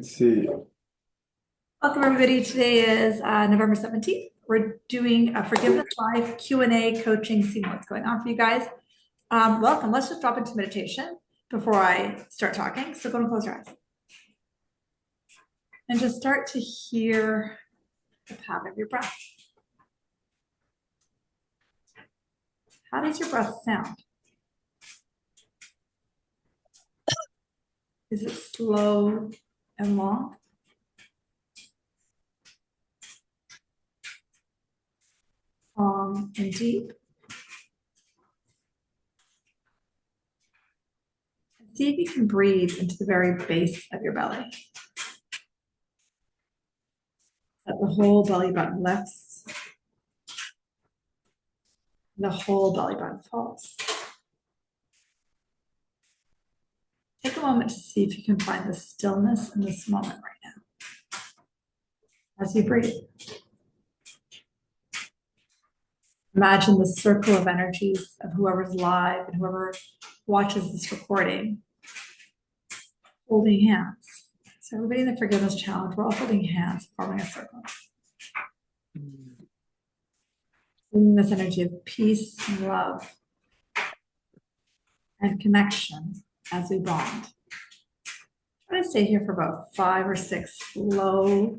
Let's see. Welcome, everybody. Today is November 17th. We're doing a Forgiveness Live Q&A coaching, seeing what's going on for you guys. Welcome. Let's just drop into meditation before I start talking. So go and close your eyes. And just start to hear the pattern of your breath. How does your breath sound? Is it slow and long? Long and deep? See if you can breathe into the very base of your belly. Let the whole belly button lifts. The whole belly button falls. Take a moment to see if you can find the stillness in this moment right now as you breathe. Imagine the circle of energies of whoever's live and whoever watches this recording holding hands. So everybody in the Forgiveness Challenge, we're all holding hands, forming a circle. Bringing this energy of peace and love and connection as we bond. Try to stay here for about 5 or 6 slow,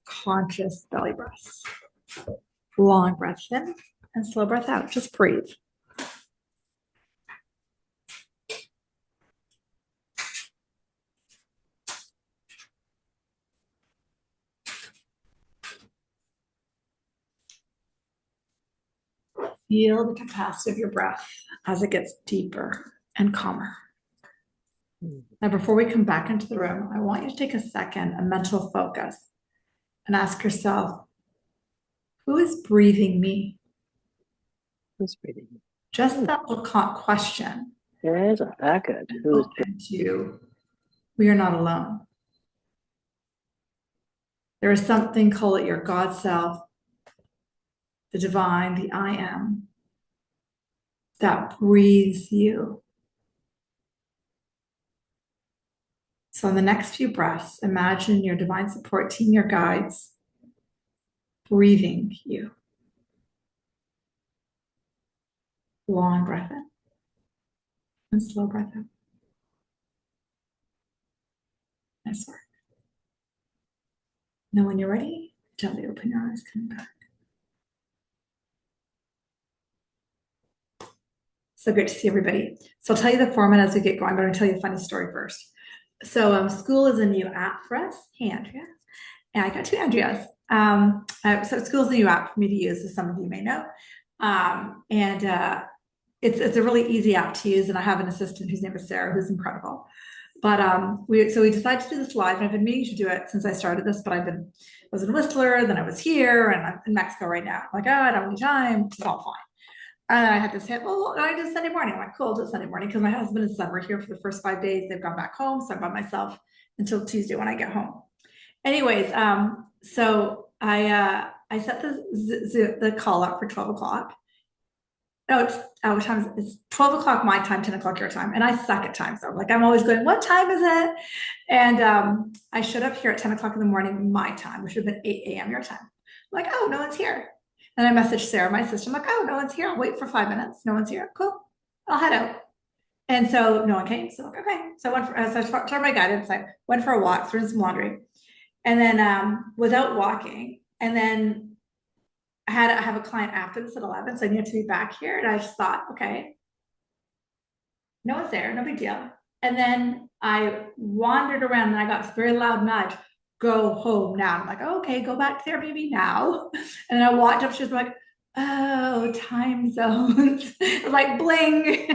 conscious belly breaths. Long breath in and slow breath out. Just breathe. Feel the capacity of your breath as it gets deeper and calmer. Now, before we come back into the room, I want you to take a second, a mental focus, and ask yourself, who is breathing me? Who's breathing? Just that little question. Yeah, isn't that good? Who's to we are not alone. There is something, call it your God self, the divine, the I am, that breathes you. So in the next few breaths, imagine your divine support team, your guides, breathing you. Long breath in and slow breath out. Nice work. Now when you're ready, gently open your eyes, coming back. So great to see everybody. So I'll tell you the format as we get going, but I'm going to tell you a funny story first. So School is a new app for us. Hey, Andrea. And I got 2 Andreas. So School is a new app for me to use, as some of you may know. It's a really easy app to use, and I have an assistant whose name is Sarah, who's incredible. But we decided to do this live, and I've been meaning to do it since I started this, but I was in Whistler, then I was here, and I'm in Mexico right now. I'm like, I don't have any time, it's all fine. And I had to say, well, I did Sunday morning. I'm like, cool, I'll do Sunday morning, because my husband and son were here for the first 5 days. They've gone back home, so I'm by myself until Tuesday when I get home. Anyways, so I set the call up for 12 o'clock. No, what time is it? It's 12 o'clock my time, 10 o'clock your time. And I suck at time. So I'm always going, what time is it? And I showed up here at 10 o'clock in the morning, my time, which would have been 8 a.m. your time. I'm like, oh, no one's here. And I messaged Sarah, my sister. I'm like, oh, no one's here. I'll wait for 5 minutes. No one's here. Cool. I'll head out. And so no one came. So I'm like, okay. So I started my guidance. I went for a walk, threw in some laundry, and then was out walking. And then I have a client after this at 11, so I needed to be back here. And I just thought, okay, no one's there, no big deal. And then I wandered around and I got this very loud nudge, go home now. I'm like, oh, okay, go back there maybe now. And then I walked up, she was like, oh, time zones. It was like bling.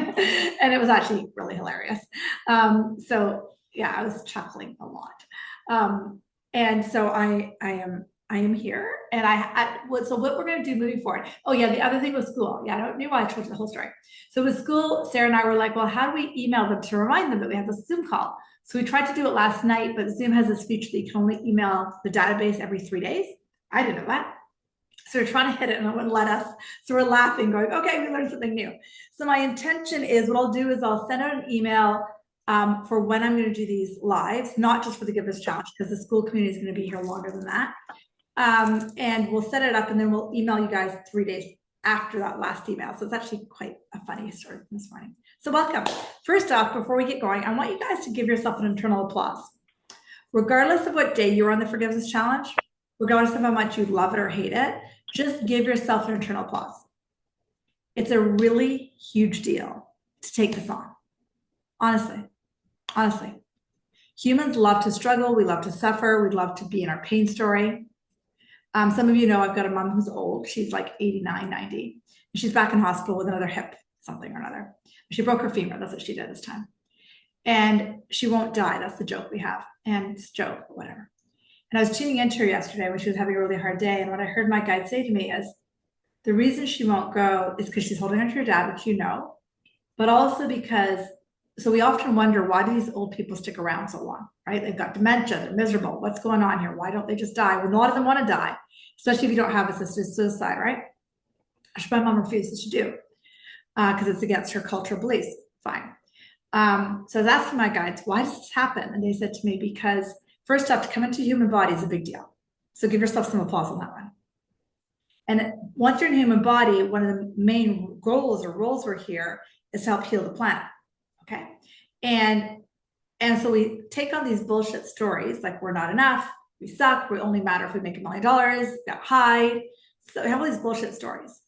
And it was actually really hilarious. So yeah, I was chuckling a lot. And so I am here, and so what we're going to do moving forward. Oh yeah, the other thing was School. Yeah, I don't know why I told you the whole story. So with School, Sarah and I were like, well, how do we email them to remind them that we have this Zoom call? So we tried to do it last night, but Zoom has this feature that you can only email the database every 3 days. I didn't know that. So we're trying to hit it and it wouldn't let us. So we're laughing, going, okay, we learned something new. So my intention is, what I'll do is I'll send out an email for when I'm going to do these lives, not just for the Givers Challenge, because the school community is going to be here longer than that. And we'll set it up and then we'll email you guys 3 days after that last email. So it's actually quite a funny story from this morning. So welcome. First off, before we get going, I want you guys to give yourself an internal applause. Regardless of what day you're on the Forgiveness Challenge, regardless of how much you love it or hate it, just give yourself an internal applause. It's a really huge deal to take this on. Honestly. Humans love to struggle. We love to suffer. We love to be in our pain story. Some of you know I've got a mom who's old. She's like 89, 90. And she's back in hospital with another hip, something or another. She broke her femur. That's what she did this time. And she won't die. That's the joke we have. And it's a joke, whatever. And I was tuning into her yesterday when she was having a really hard day. And what I heard my guide say to me is, the reason she won't go is because she's holding on to her dad, which you know, but also because, so we often wonder, why do these old people stick around so long, right? They've got dementia, they're miserable. What's going on here? Why don't they just die? Well, a lot of them want to die, especially if you don't have assisted suicide, right? Which my mom refuses to do because it's against her cultural beliefs. Fine. So I was asking my guides, why does this happen? And they said to me, because first off, to come into human body is a big deal. So give yourself some applause on that one. And once you're in a human body, one of the main goals or roles we're here is to help heal the planet. Okay. And so we take on these bullshit stories like we're not enough, we suck, we only matter if we make $1 million, we got hide. So we have all these bullshit stories.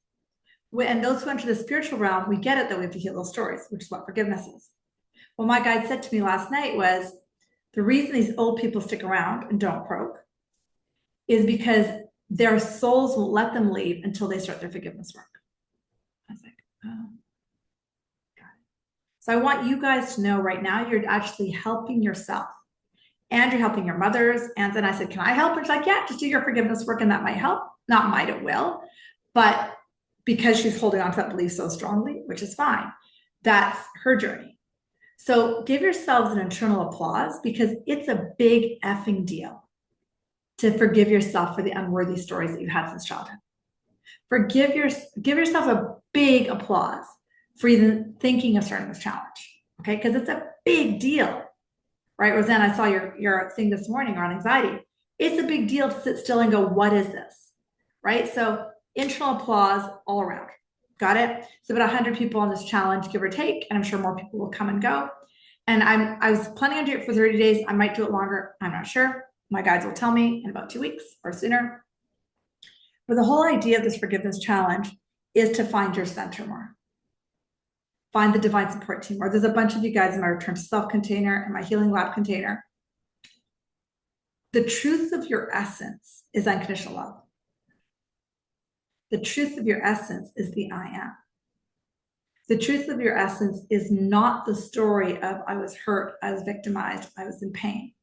And those who enter the spiritual realm, we get it that we have to heal those stories, which is what forgiveness is. What my guide said to me last night was, the reason these old people stick around and don't croak is because their souls won't let them leave until they start their forgiveness work. I was like, oh, got it. So I want you guys to know right now, you're actually helping yourself and you're helping your mothers. And then I said, can I help? And she's like, yeah, just do your forgiveness work and that might help. Not might, it will. But because she's holding on to that belief so strongly, which is fine, that's her journey. So give yourselves an internal applause because it's a big effing deal to forgive yourself for the unworthy stories that you had since childhood. Give yourself a big applause for even thinking of starting this challenge, okay? Because it's a big deal, right? Roseanne, I saw your thing this morning on anxiety. It's a big deal to sit still and go, what is this, right? So internal applause all around. Got it? So about 100 people on this challenge, give or take, and I'm sure more people will come and go. And I was planning on doing it for 30 days. I might do it longer. I'm not sure. My guides will tell me in about 2 weeks or sooner. But the whole idea of this forgiveness challenge is to find your center more. Find the divine support team more. There's a bunch of you guys in my Return to Self container and my Healing Lab container. The truth of your essence is unconditional love. The truth of your essence is the I am. The truth of your essence is not the story of I was hurt, I was victimized, I was in pain.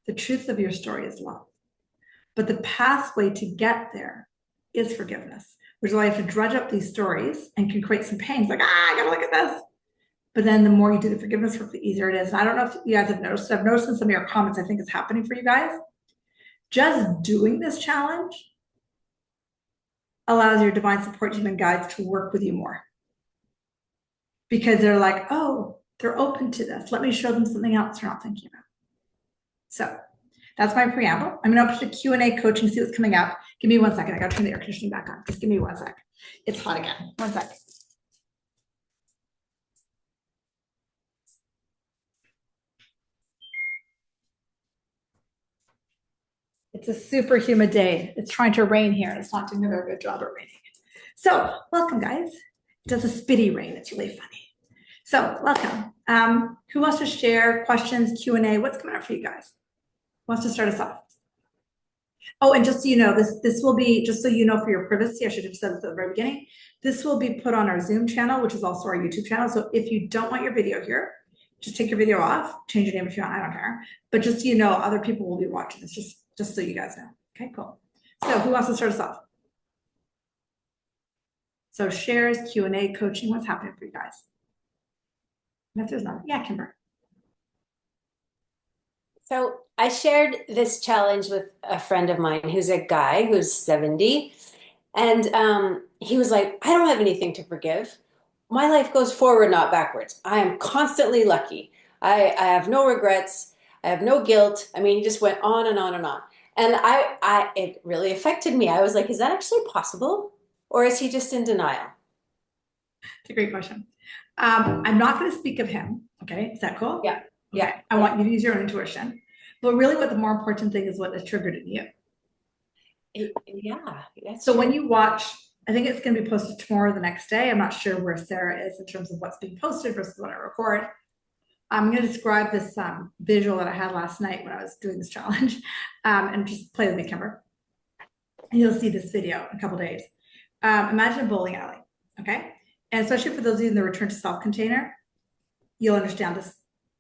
The truth of your story is love. But the pathway to get there is forgiveness, which is why you have to dredge up these stories and can create some pain. It's like, I gotta look at this. But then the more you do the forgiveness work, the easier it is. And I don't know if you guys have noticed, I've noticed in some of your comments, I think it's happening for you guys. Just doing this challenge allows your divine support team and guides to work with you more. Because they're like, oh, they're open to this. Let me show them something else they're not thinking about. So that's my preamble. I'm going to open to Q&A coaching, see what's coming up. Give me 1 second. I got to turn the air conditioning back on. Just give me 1 sec. It's hot again. 1 sec. It's a super humid day. It's trying to rain here. It's not doing a very good job at raining. So welcome, guys. It does a spitty rain. It's really funny. So welcome. Who wants to share questions, Q&A? What's coming up for you guys? Who wants to start us off? Oh, and just so you know, this will be, just so you know for your privacy, I should have said this at the very beginning, this will be put on our Zoom channel, which is also our YouTube channel. So if you don't want your video here, just take your video off, change your name if you want, I don't care. But just so you know, other people will be watching this, just so you guys know. Okay, cool. So who wants to start us off? So shares, Q&A, coaching, what's happening for you guys? And if there's none, yeah, Kimber. So I shared this challenge with a friend of mine who's a guy who's 70. And he was like, I don't have anything to forgive. My life goes forward, not backwards. I am constantly lucky. I have no regrets. I have no guilt. I mean, he just went on and on and on. And it really affected me. I was like, is that actually possible? Or is he just in denial? It's a great question. I'm not going to speak of him. Okay, is that cool? Yeah, Okay, yeah, I want you to use your own intuition. But really, what the more important thing is what is triggered in you. yeah, that's So true. when you watch, I think it's going to be posted tomorrow or the next day. I'm not sure where Sarah is in terms of what's being posted versus what I record. I'm going to describe this visual that I had last night when I was doing this challenge, and just play with me, Kimber. And you'll see this video in a couple days. Imagine a bowling alley, okay? And especially for those of you in the return to self container, you'll understand this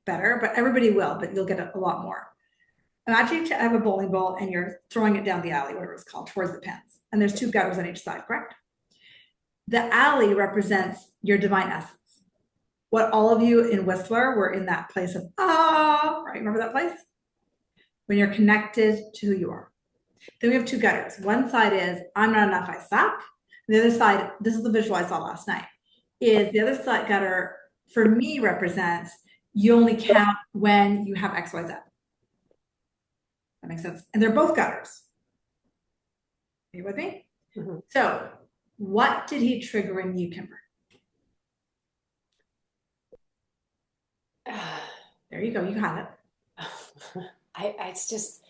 better, but everybody will, but you'll get a lot more. Imagine you have a bowling ball and you're throwing it down the alley, whatever it's called, towards the pins. And there's two gutters on each side, correct? The alley represents your divine essence. What all of you in Whistler were in that place of, right? Remember that place? When you're connected to who you are. Then we have two gutters. One side is, I'm not enough, I suck. The other side, this is the visual I saw last night, is the other side gutter for me represents you only count when you have X, Y, Z. That makes sense. And they're both gutters. Are you with me? Mhm. So what did he trigger in you, Kimber? There you go. You got it. It's just,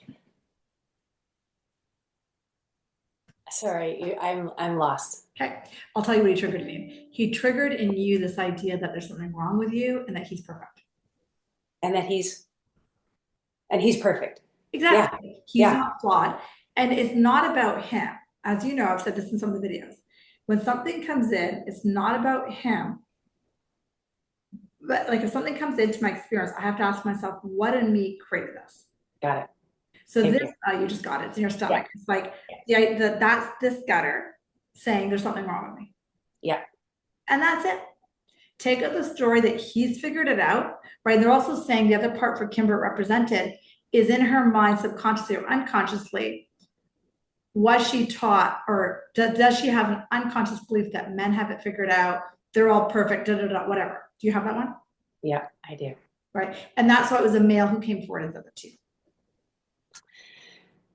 sorry, I'm lost. Okay. I'll tell you what he triggered in you. He triggered in you this idea that there's something wrong with you and that he's perfect. And that he's perfect. Exactly. He's Yeah. not flawed. And it's not about him. As you know, I've said this in some of the videos. When something comes in, it's not about him. But like if something comes into my experience, I have to ask myself, what in me created this? Got it. So Thank this, you. you just got it. It's in your Yeah. stomach. It's like, that's this gutter saying there's something wrong with me. Yeah. And that's it. Take out the story that he's figured it out, right? And they're also saying the other part for Kimber represented is in her mind, subconsciously or unconsciously, was she taught or does she have an unconscious belief that men have it figured out? They're all perfect, whatever. Do you have that one? Yeah, I do. Right. And that's why it was a male who came forward as the other two.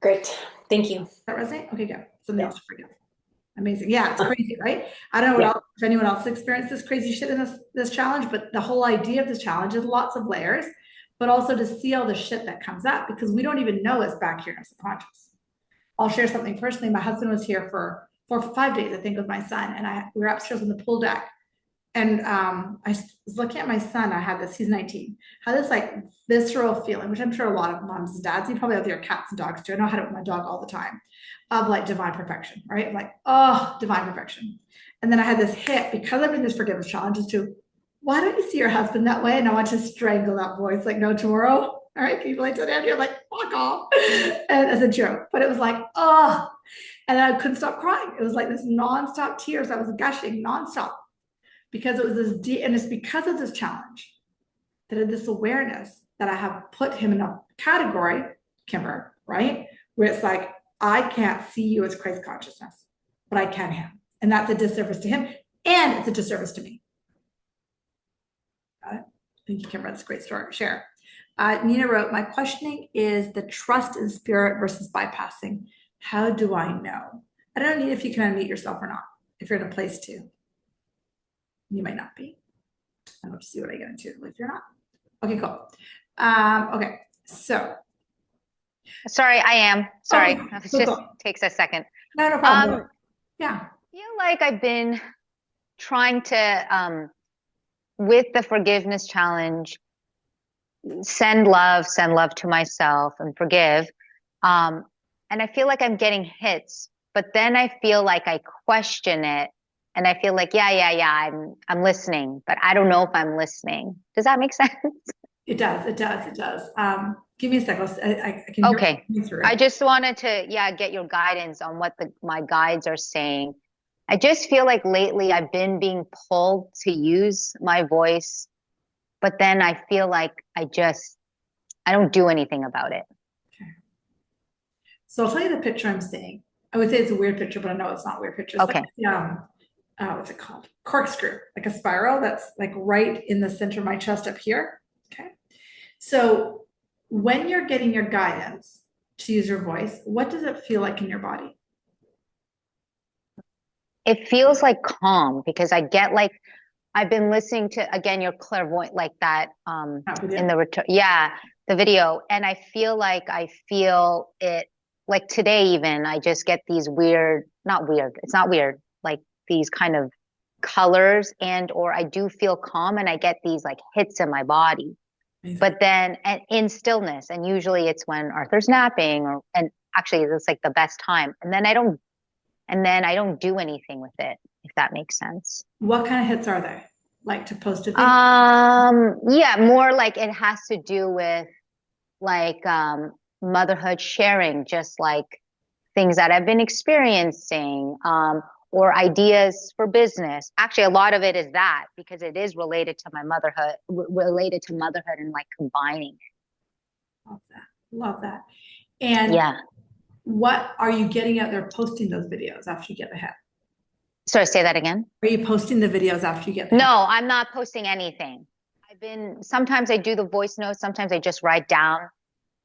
Great. Thank you. Does that resonate? Okay, good. Something else to forgive. Amazing. Yeah, it's crazy, right? I don't know what else, if anyone else experienced this crazy shit in this challenge, but the whole idea of this challenge is lots of layers, but also to see all the shit that comes up because we don't even know it's back here in our subconscious. I'll share something personally. My husband was here for 5 days, I think, with my son, and we were upstairs on the pool deck. And I was looking at my son. I had this, he's 19, had this like visceral feeling, which I'm sure a lot of moms and dads, you probably have your cats and dogs too. I know I had it with my dog all the time, of like divine perfection, right? Like, oh, divine perfection. And then I had this hit because I'm in this forgiveness challenge as to why don't you see your husband that way? And I want to strangle that voice like no tomorrow. All right, people, I told Andrew, I'm like, fuck off. And as a joke, but it was like, oh, and then I couldn't stop crying. It was like this nonstop tears. I was gushing nonstop because it was this deep, and it's because of this challenge that I had this awareness that I have put him in a category, Kimber, right? Where it's like, I can't see you as Christ consciousness, but I can him. And that's a disservice to him, and it's a disservice to me. Got it? Thank you, Kimber. That's a great story to share. Nina wrote, my questioning is the trust in spirit versus bypassing. How do I know? I don't know if you can unmute yourself or not, if you're in a place to. You might not be. I'll have to see what I get into if you're not. Okay, cool. Okay, so. Sorry, I am. Sorry, Okay, it cool, just cool. takes a second. No problem. Yeah. I feel like I've been trying to, with the forgiveness challenge, send love to myself and forgive. And I feel like I'm getting hits, but then I feel like I question it. And I feel like, yeah, I'm listening, but I don't know if I'm listening. Does that make sense? It does. Give me a second. I can hear Okay. you through. I just wanted to, get your guidance on what my guides are saying. I just feel like lately I've been being pulled to use my voice, but then I feel like I don't do anything about it. Okay. So I'll tell you the picture I'm seeing. I would say it's a weird picture, but I know it's not a weird picture. It's Okay. Like, what's it called? Corkscrew, like a spiral that's like right in the center of my chest up here. Okay. So when you're getting your guidance to use your voice, what does it feel like in your body? It feels like calm because I get like I've been listening to again your clairvoyant like that That in video? the return the video, and I feel like I feel it like today even I just get these weird, not weird, it's not weird, like these kind of colors, and or I do feel calm and I get these like hits in my body. Amazing. But then and in stillness, and usually it's when Arthur's napping, or and actually it's like the best time. And then I don't do anything with it, if that makes sense. What kind of hits are they? Like to post a thing? Yeah, more like it has to do with like motherhood sharing, just like things that I've been experiencing, or ideas for business. Actually, a lot of it is that because it is related to my motherhood, related to motherhood and like combining Love that. Love that. it. And Yeah. what are you getting out there posting those videos after you get the hit? Sorry, say that again. Are you posting the videos after you get the hit? No, I'm not posting anything. Sometimes I do the voice notes, sometimes I just write down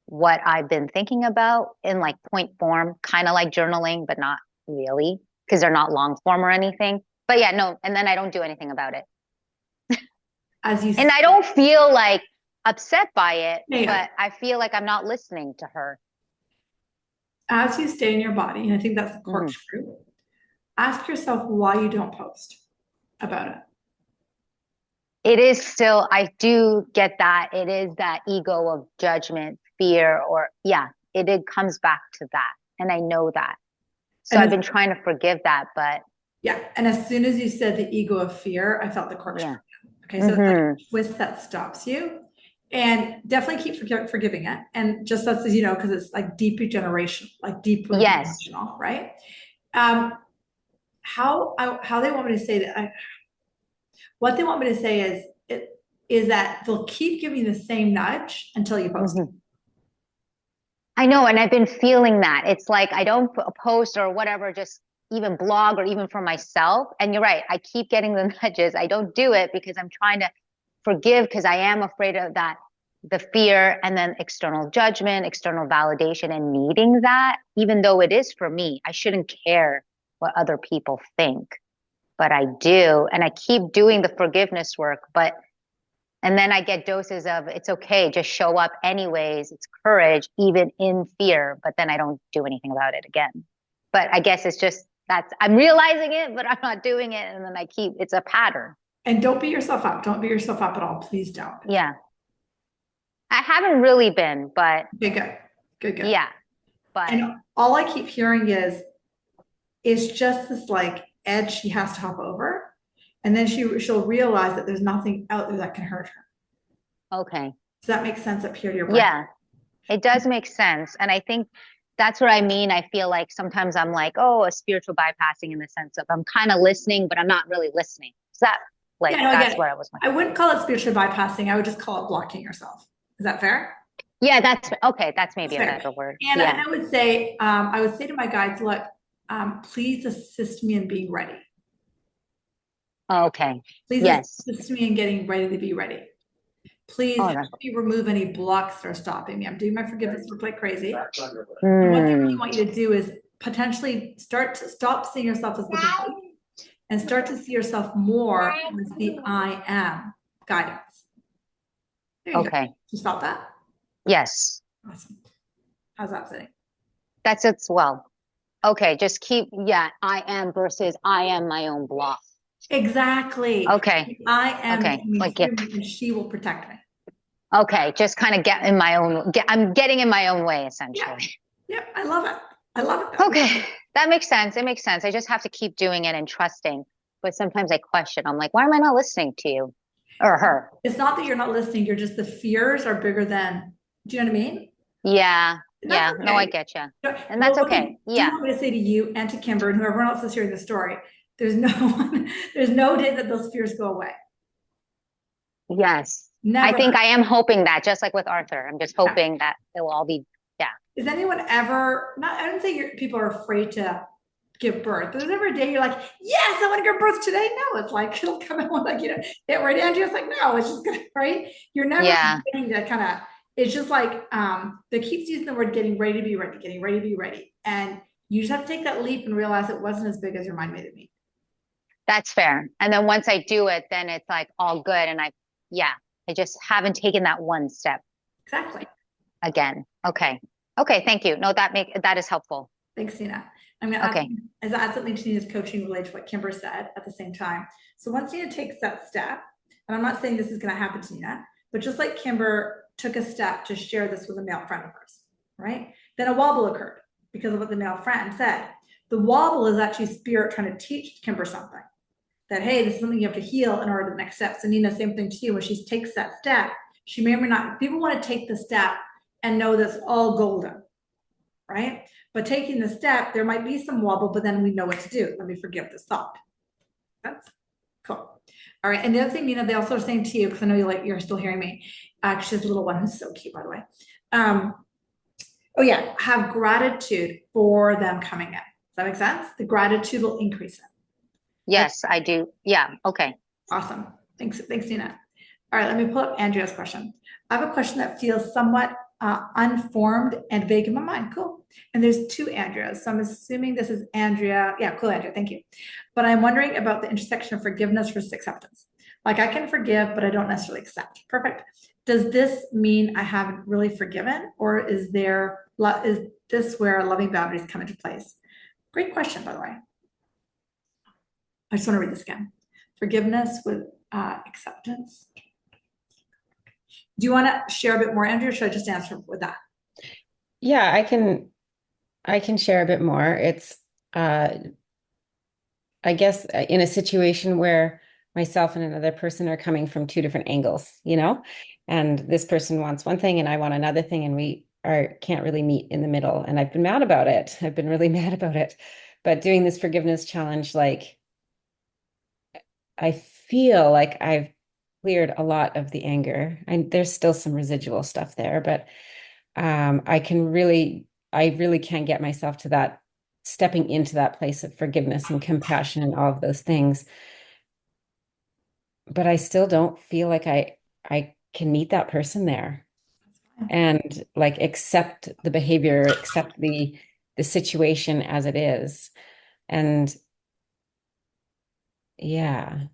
what I've been thinking about in like point form, kind of like journaling, but not really because they're not long form or anything. But yeah, no, and then I don't do anything about it. As you And I don't feel like upset by it, Yeah. but I feel like I'm not listening to her. as you stay in your body, and I think that's the corkscrew, ask yourself why you don't post about it. It is still, I do get that. It is that ego of judgment, fear, or yeah, it comes back to that. And I know that. So And I've been trying to forgive that, but Yeah. And as soon as you said the ego of fear, I felt the corkscrew. yeah. Okay. So it's like a twist that stops you. And definitely keep forgiving it. And just as you know, because it's like deep regeneration, like deeply Yes. generational, right? How they want me to say that, what they want me to say is that they'll keep giving you the same nudge until you post it. I know, and I've been feeling that. It's like I don't post or whatever, just even blog or even for myself. And you're right, I keep getting the nudges. I don't do it because I'm trying to forgive because I am afraid of that, the fear and then external judgment, external validation, and needing that, even though it is for me. I shouldn't care what other people think, but I do. And I keep doing the forgiveness work, and then I get doses of it's okay, just show up anyways. It's courage, even in fear, but then I don't do anything about it again. But I guess it's just I'm realizing it, but I'm not doing it. And then it's a pattern. And don't beat yourself up. Don't beat yourself up at all. Please don't. Yeah. I haven't really been, but. Okay, good. Yeah. But. And all I keep hearing is just this like edge she has to hop over. And then she'll realize that there's nothing out there that can hurt her. Okay. Does that make sense up here to your brain? Yeah, it does make sense. And I think that's what I mean. I feel like sometimes I'm like, oh, a spiritual bypassing in the sense of I'm kind of listening, but I'm not really listening. Is that like, Yeah, no, that's where I was. I wouldn't call it spiritual bypassing. I would just call it blocking yourself. Is that fair? Yeah, that's okay. That's maybe Fair. a better word. And yeah. I would say to my guides, look, please assist me in being ready. Okay. Please yes. assist me in getting ready to be ready. Please help me remove any blocks that are stopping me. I'm doing my forgiveness work like crazy. And what they really want you to do is potentially stop seeing yourself as the body and start to see yourself more as the I am guidance. There you go. You felt that? Yes. Awesome. How's that sitting? That's it. Well, okay. Just I am versus I am my own block. Exactly. Okay. I am and she will protect me. Okay. Just kind of I'm getting in my own way, essentially. Yeah. I love it. Okay. That makes sense. It makes sense. I just have to keep doing it and trusting. But sometimes I question. I'm like, why am I not listening to you or her? It's not that you're not listening. You're just the fears are bigger than, do you know what I mean? Yeah. Yeah. Okay. No, I get you. And that's okay. Yeah. I want me to say to you and to Kimber and whoever else is hearing the story, there's no day that those fears go away. Yes. Never. I think I am hoping that, just like with Arthur, I'm just hoping that it will all be, Is anyone ever, I don't say people are afraid to give birth. There's never a day you're like, yes, I want to give birth today. No, it's like, it'll come out like, get ready, Andrea. It's like, no, it's just gonna, right? You're never Yeah. getting to kind of, it's just like, they keeps using the word getting ready to be ready, getting ready to be ready. And you just have to take that leap and realize it wasn't as big as your mind made it be. That's fair. And then once I do it, then it's like all good. And I just haven't taken that one step Exactly. again. Okay. Okay. Thank you. No, that is helpful. Thanks, Nina. I'm going to Okay. add something to Nina's coaching related to what Kimber said at the same time. So once Nina takes that step, and I'm not saying this is going to happen to Nina, but just like Kimber took a step to share this with a male friend of hers, right? Then a wobble occurred because of what the male friend said. The wobble is actually spirit trying to teach Kimber something. That, hey, this is something you have to heal in order to the next step. So Nina, same thing to you. When she takes that step, she may or may not, people want to take the step and know that's all golden, right? But taking the step, there might be some wobble, but then we know what to do. Let me forgive this thought. That's cool. All right. And the other thing, Nina, they also are saying to you, because I know you're still hearing me. She's a little one who's so cute, by the way. Oh yeah, have gratitude for them coming in. Does that make sense? The gratitude will increase it. Yes, I do. Yeah. Okay. Awesome. Thanks, Nina. All right, let me pull up Andrea's question. I have a question that feels somewhat unformed and vague in my mind. Cool. And there's two Andreas. So I'm assuming this is Andrea. Yeah, cool, Andrea. Thank you. But I'm wondering about the intersection of forgiveness versus acceptance. Like I can forgive, but I don't necessarily accept. Perfect. Does this mean I haven't really forgiven, or is this where loving boundaries come into place? Great question, by the way. I just want to read this again. Forgiveness with acceptance. Do you want to share a bit more, Andrea, or should I just answer with that? Yeah, I can share a bit more. It's I guess in a situation where myself and another person are coming from two different angles, and this person wants one thing and I want another thing, and we can't really meet in the middle. And I've been mad about it. I've been really mad about it. But doing this forgiveness challenge, like I feel like I've cleared a lot of the anger, and there's still some residual stuff there, but I really can get myself to that, stepping into that place of forgiveness and compassion and all of those things. But I still don't feel like I can meet that person there and like accept the behavior, accept the situation as it is. And yeah.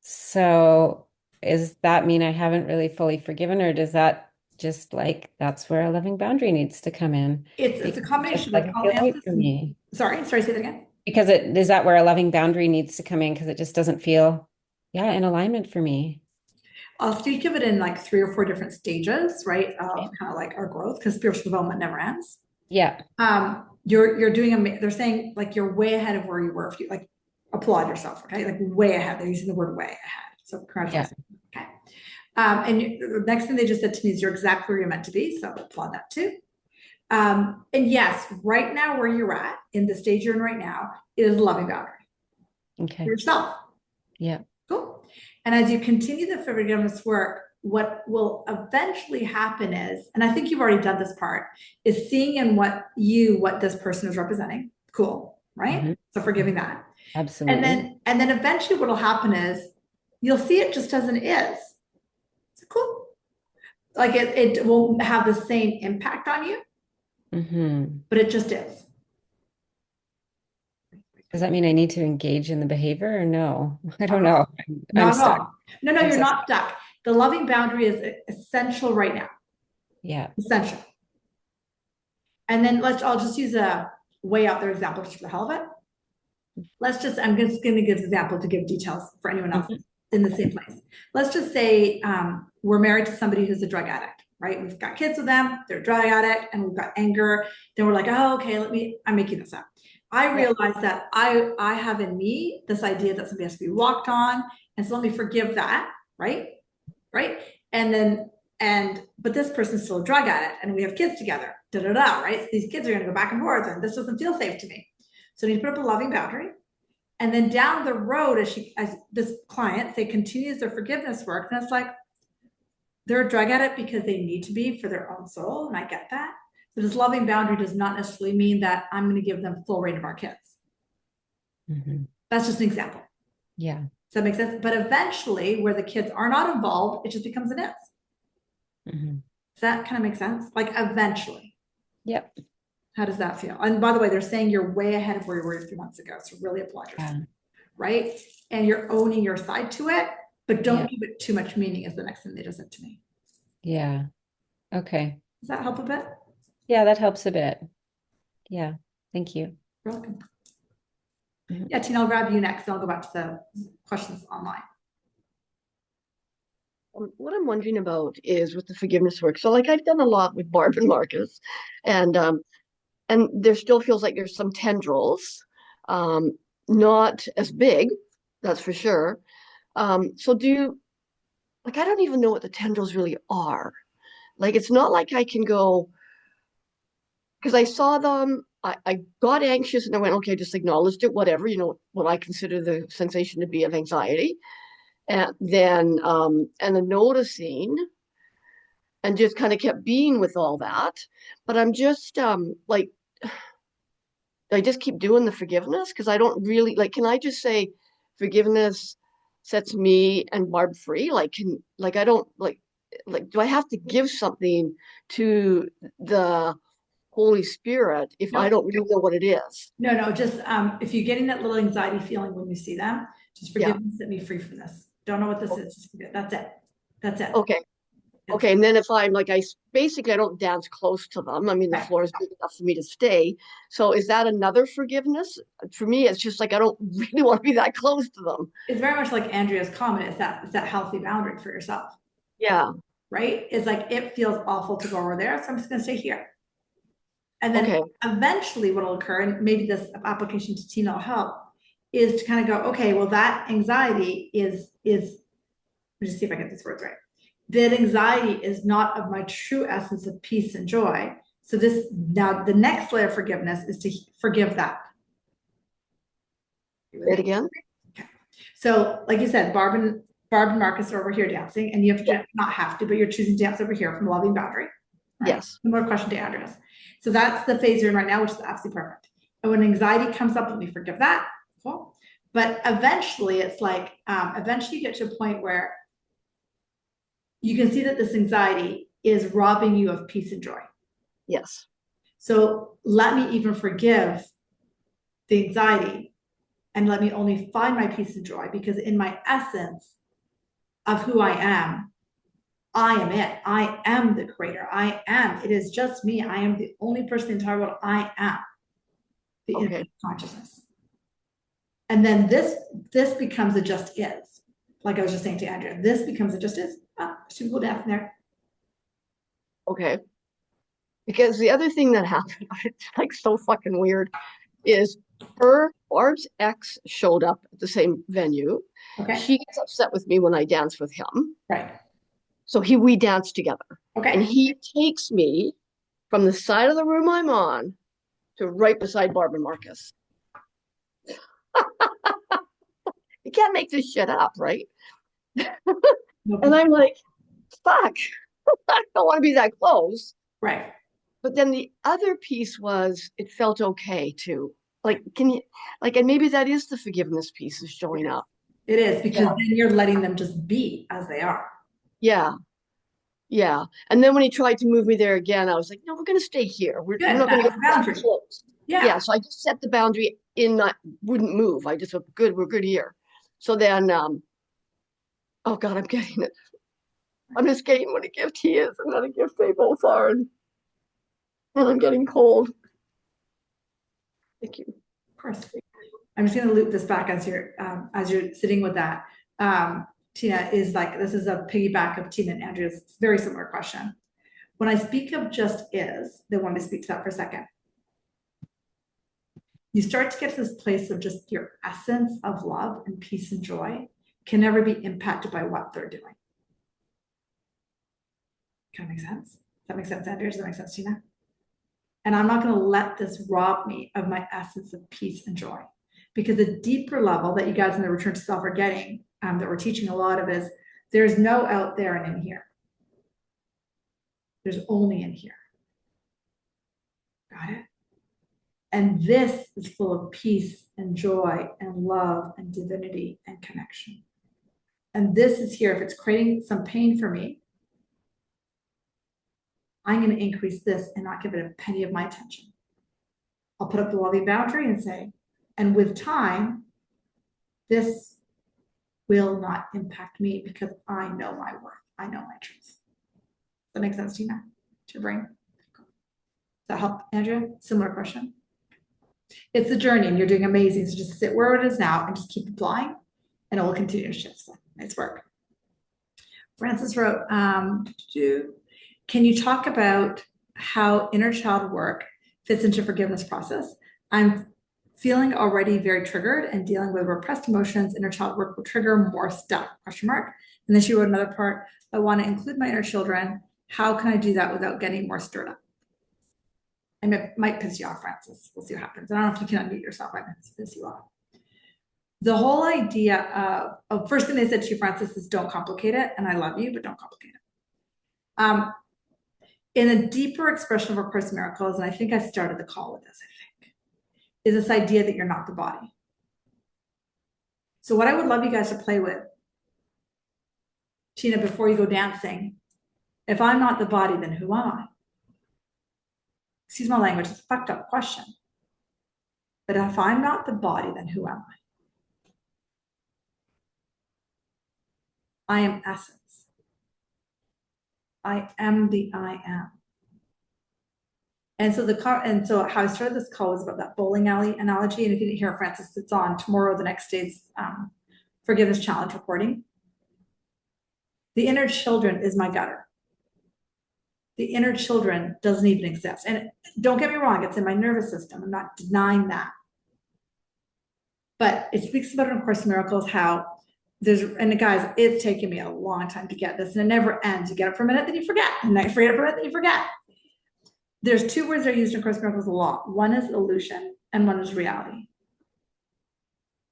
So does that mean I haven't really fully forgiven, or does that just like that's where a loving boundary needs to come in? It's a combination Like of feel right for me. Sorry, say that again. Because is that where a loving boundary needs to come in? Because it just doesn't feel, in alignment for me. I'll think of it in like 3 or 4 different stages, right? Of kind of like our growth, because spiritual development never ends. Yeah. You're doing they're saying like you're way ahead of where you were. If you like applaud yourself, okay? Like way ahead. They're using the word way ahead. So congratulations. Yeah. Okay. And the next thing they just said to me is you're exactly where you're meant to be. So I'll applaud that too. And yes, right now where you're at in the stage you're in right now is loving boundary. Okay. Yourself. Yeah. Cool. And as you continue the forgiveness work, what will eventually happen is, and I think you've already done this part, is seeing in what this person is representing. Cool. Right? Mm-hmm. So forgiving that. Absolutely. And then eventually what will happen is you'll see it just as it is. It's cool. Like it won't have the same impact on you, but it just is. Does that mean I need to engage in the behavior or no? I don't know. I'm stuck. No, you're not stuck. The loving boundary is essential right now. Yeah. Essential. And then I'll just use a way out there example just for the hell of it. I'm just going to give an example to give details for anyone else in the same place. Let's just say we're married to somebody who's a drug addict, right? We've got kids with them, they're a drug addict, and we've got anger. Then we're like, oh, okay, I'm making this up. I realize that I have in me this idea that somebody has to be walked on, and so let me forgive that, right? But this person's still a drug addict, and we have kids together, right? So these kids are going to go back and forth, and this doesn't feel safe to me. So I need to put up a loving boundary. And then down the road, as this client, say, continues their forgiveness work, and it's like, they're a drug addict because they need to be for their own soul, and I get that. But this loving boundary does not necessarily mean that I'm going to give them full reign of our kids. Mhm. That's just an example. Yeah. Does that make sense? But eventually, where the kids are not involved, it just becomes an is. Mhm. Does that kind of make sense? Like eventually. Yep. How does that feel? And by the way, they're saying you're way ahead of where you were a few months ago. So really applaud yourself, Yeah. right? And you're owning your side to it, but don't Yeah. give it too much meaning is the next thing they just said to me. Yeah. Okay. Does that help a bit? Yeah, that helps a bit. Yeah. Thank you. You're welcome. Mhm. Yeah, Tina, I'll grab you next. And I'll go back to the questions online. What I'm wondering about is with the forgiveness work. So like I've done a lot with Barb and Marcus, and there still feels like there's some tendrils, not as big, that's for sure. So do you, like, I don't even know what the tendrils really are. Like, it's not like I can go, because I saw them, I got anxious and I went, okay, I just acknowledged it, whatever, what I consider the sensation to be of anxiety. And then, and the noticing, and just kind of kept being with all that. But I'm just like, I just keep doing the forgiveness because I don't really like, can I just say forgiveness sets me and Barb free? Like I don't like do I have to give something to the Holy Spirit if I Nope. don't really know what it is? No, just if you're getting that little anxiety feeling when you see them, just Yeah. forgive me, set me free from this. Don't know what this is. Just forget. That's it. That's it. Okay. Okay, and then if I'm like, basically I don't dance close to them. I mean, the Right. floor is big enough for me to stay. So is that another forgiveness? For me, it's just like I don't really want to be that close to them. It's very much like Andrea's comment. It's that healthy boundary for yourself, Yeah. right? It's like it feels awful to go over there, so I'm just going to stay here. And then Okay. eventually, what will occur, and maybe this application to Tina will help, is to kind of go, okay, well, that anxiety is. Let me just see if I get these words right. That anxiety is not of my true essence of peace and joy. So this now the next layer of forgiveness is to forgive that. Say it again. Okay. So, like you said, Barb and Marcus are over here dancing, and you have to not have to, but you're choosing to dance over here from loving boundary. Right? Yes. Similar question to Andrea's. So that's the phase you're in right now, which is absolutely perfect. And when anxiety comes up, let me forgive that. Cool. But eventually, it's like eventually you get to a point where you can see that this anxiety is robbing you of peace and joy. Yes. So let me even forgive the anxiety and let me only find my peace and joy, because in my essence of who I am it. I am the creator. It is just me. I am the only person in the entire world. I am the infinite consciousness. And then this becomes a just is. Like I was just saying to Andrea, this becomes a just is. Two people dancing there. Okay. Because the other thing that happened, it's like so fucking weird, is Barb's ex showed up at the same venue. Okay. She gets upset with me when I dance with him. Right. So we dance together. Okay. And he takes me from the side of the room I'm on to right beside Barb and Marcus. You can't make this shit up, right? And I'm like, fuck, I don't want to be that close. Right. But then the other piece was it felt okay too. Like, and maybe that is the forgiveness piece is showing up. It is, because then you're letting them just be as they are. Yeah. Yeah. And then when he tried to move me there again, I was like, no, we're going to stay here. We're not going to get that close. Yeah. So I just set the boundary wouldn't move. I just said, good, we're good here. So then, oh God, I'm getting it. I'm just getting what a gift he is and what a gift they both are. And I'm getting cold. Thank you. Of course. I'm just going to loop this back as you're sitting with that. Tina is like, this is a piggyback of Tina and Andrea's very similar question. When I speak of just is, they want me to speak to that for a second. You start to get to this place of just your essence of love and peace and joy can never be impacted by what they're doing. Kind of make sense? Does that make sense, Andrea? Does that make sense, Tina? And I'm not going to let this rob me of my essence of peace and joy. Because the deeper level that you guys in the Return to Self are getting, that we're teaching a lot of, is there's no out there and in here. There's only in here. Got it? And this is full of peace and joy and love and divinity and connection. And this is here. If it's creating some pain for me, I'm going to increase this and not give it a penny of my attention. I'll put up the loving boundary and say, and with time, this will not impact me because I know my worth. I know my truth. Does that make sense, Tina? To your brain? Does that help, Andrea? Similar question. It's a journey and you're doing amazing. So just sit where it is now and just keep applying and it will continue to shift. So nice work. Francis wrote, can you talk about how inner child work fits into forgiveness process? I'm feeling already very triggered and dealing with repressed emotions. Inner child work will trigger more stuff, question mark. And then she wrote another part, I want to include my inner children. How can I do that without getting more stirred up? And it might piss you off, Francis. We'll see what happens. I don't know if you can unmute yourself. I might piss you off. The whole idea of first thing they said to you, Francis, is don't complicate it. And I love you, but don't complicate it. In a deeper expression of A Course in Miracles, and I think I started the call with this, I think, is this idea that you're not the body. So what I would love you guys to play with, Tina, before you go dancing, if I'm not the body, then who am I? Excuse my language, it's a fucked up question. But if I'm not the body, then who am I? I am essence. I am the I am. And so how I started this call was about that bowling alley analogy. And if you didn't hear Francis, it's on tomorrow, the next day's Forgiveness Challenge recording. The inner children is my gutter. The inner children doesn't even exist. And don't get me wrong, it's in my nervous system. I'm not denying that. But it speaks about in A Course in Miracles how and the guys, it's taken me a long time to get this, and it never ends. You get it for a minute, then you forget. And then you forget it for a minute, then you forget. There's two words that are used in A Course in Miracles a lot. One is illusion, and one is reality.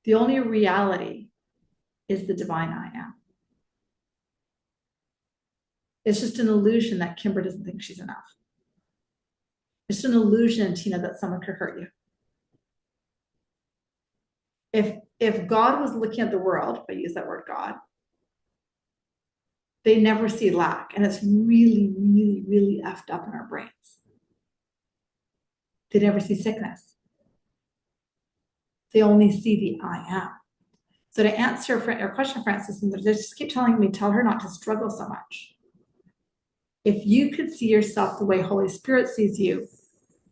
The only reality is the divine I am. It's just an illusion that Kimber doesn't think she's enough. It's an illusion, Tina, that someone could hurt you. If God was looking at the world, if I use that word God, they never see lack. And it's really, really, really effed up in our brains. They never see sickness. They only see the I am. So to answer your question, Francis, and they just keep telling me, tell her not to struggle so much. If you could see yourself the way Holy Spirit sees you,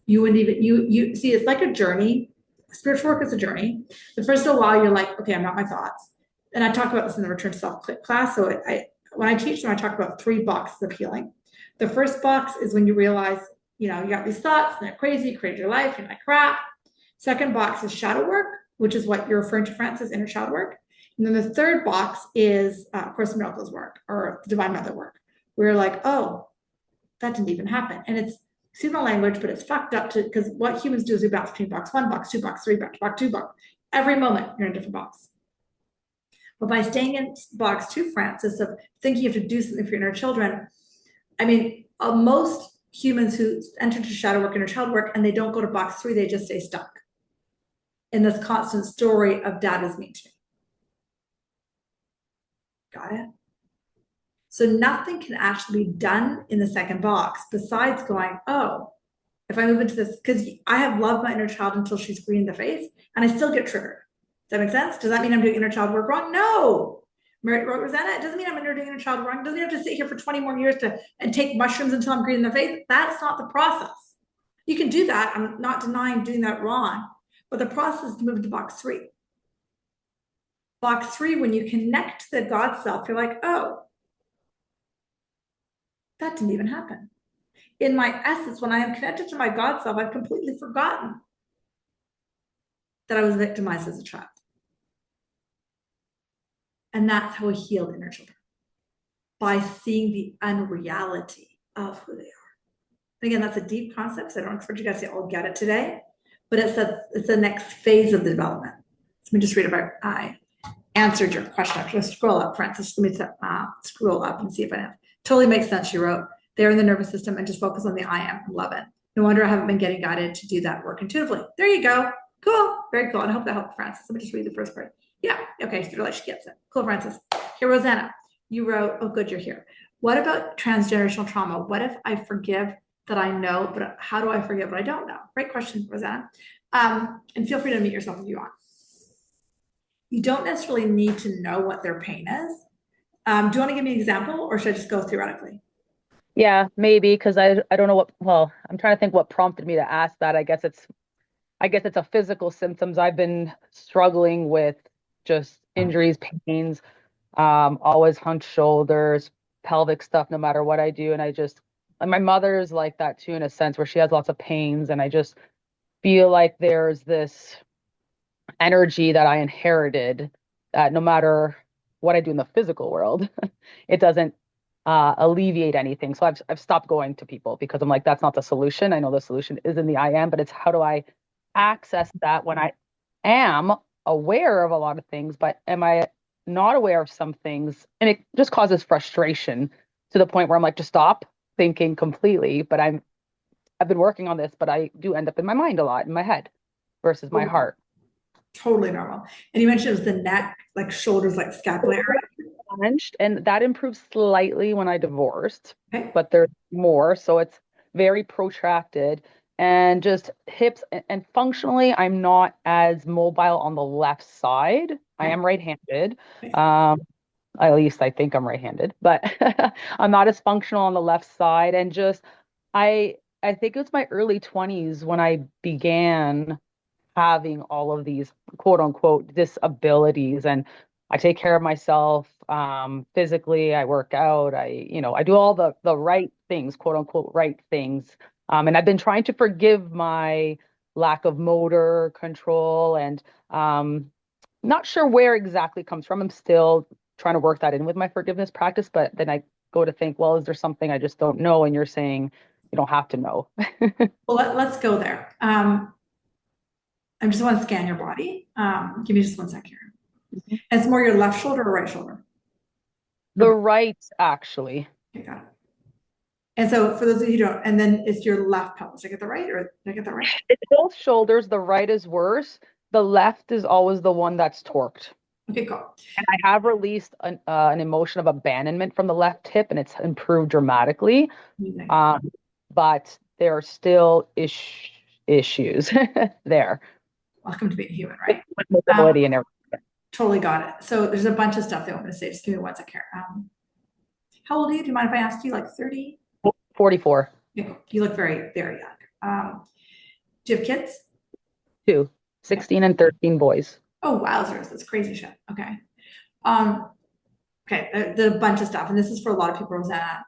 you wouldn't even, you see, it's like a journey. Spiritual work is a journey. The first little while, you're like, okay, I'm not my thoughts. And I talk about this in the Return to Self class. So when I teach them, I talk about 3 boxes of healing. The first box is when you realize, you got these thoughts and they're crazy, you created your life, you're like crap. Second box is shadow work, which is what you're referring to, Francis, inner child work. And then the third box is Course in Miracles work, or the Divine Mother work. We're like, oh, that didn't even happen. And it's, excuse my language, but it's fucked up because what humans do is we bounce between box 1, box 2, box 3, box 2, box. Every moment you're in a different box. But by staying in box 2, Francis, of thinking you have to do something for your inner children, I mean, most humans who enter into shadow work, inner child work, and they don't go to box 3, they just stay stuck in this constant story of dad is mean to me. Got it? So nothing can actually be done in the second box besides going, oh, if I move into this, because I have loved my inner child until she's green in the face, and I still get triggered. Does that make sense? Does that mean I'm doing inner child work wrong? No. Rosanna, it doesn't mean I'm doing inner child wrong. It doesn't mean I have to sit here for 20 more years and take mushrooms until I'm green in the face. That's not the process. You can do that. I'm not denying doing that wrong, but the process is to move to box 3. Box 3, when you connect to the God self, you're like, oh, that didn't even happen. In my essence, when I am connected to my God self, I've completely forgotten that I was victimized as a child. And that's how we heal inner children, by seeing the unreality of who they are. And again, that's a deep concept, so I don't expect you guys to all get it today, but it's the next phase of the development. Let me just read if I answered your question. I'm just scroll up, Francis. Let me scroll up and see if I have. Totally makes sense, she wrote. They're in the nervous system and just focus on the I am. Love it. No wonder I haven't been getting guided to do that work intuitively. There you go. Cool. Very cool. And I hope that helped Francis. Let me just read the first part. Yeah. Okay. So like she gets it. Cool, Francis. Here, Rosanna, you wrote, oh, good, you're here. What about transgenerational trauma? What if I forgive that I know, but how do I forgive what I don't know? Great question, Rosanna. And feel free to unmute yourself if you want. You don't necessarily need to know what their pain is. Do you want to give me an example, or should I just go theoretically? Yeah, maybe because I don't know what, well, I'm trying to think what prompted me to ask that. I guess it's a physical symptoms. I've been struggling with just injuries, pains, always hunched shoulders, pelvic stuff, no matter what I do. And my mother's like that too, in a sense where she has lots of pains. And I just feel like there's this energy that I inherited that no matter what I do in the physical world, it doesn't alleviate anything. So I've stopped going to people because I'm like, that's not the solution. I know the solution is in the I am, but it's how do I access that when I am aware of a lot of things, but am I not aware of some things? And it just causes frustration to the point where I'm like, just stop thinking completely. But I've been working on this, but I do end up in my mind a lot, in my head versus my heart. Totally normal. And you mentioned it was the neck, like shoulders, like scapula area. Clenched, and that improved slightly when I divorced, Okay. but there's more. So it's very protracted and just hips and functionally, I'm not as mobile on the left side. I Okay. am right-handed. Okay. At least I think I'm right-handed, but I'm not as functional on the left side. And just I think it was my early 20s when I began having all of these quote unquote disabilities, and I take care of myself physically. I work out. I do all the right things, quote unquote right things. And I've been trying to forgive my lack of motor control, and not sure where exactly it comes from. I'm still trying to work that in with my forgiveness practice, but then I go to think, well, is there something I just don't know? And you're saying you don't have to know. Well, let's go there. I just want to scan your body. Give me just 1 second here. And it's more your left shoulder or right shoulder? The right, actually. Okay, got it. And so for those of you who don't, and then it's your left pelvis. Did I get the right, or did I get the right? It's both shoulders. The right is worse. The left is always the one that's torqued. Okay, cool. And I have released an emotion of abandonment from the left hip, and it's improved dramatically. Amazing. But there are still issues there. Welcome to being human, right? With mobility and everything. Totally got it. So there's a bunch of stuff that I want to say. Just give me 1 second here. How old are you? Do you mind if I ask you? Like 30? 44. Yeah, cool. You look very, very young. Do you have kids? 2, 16 and 13 boys. Oh, wowzers. That's crazy shit. Okay. Okay, the bunch of stuff. And this is for a lot of people, Rosanna,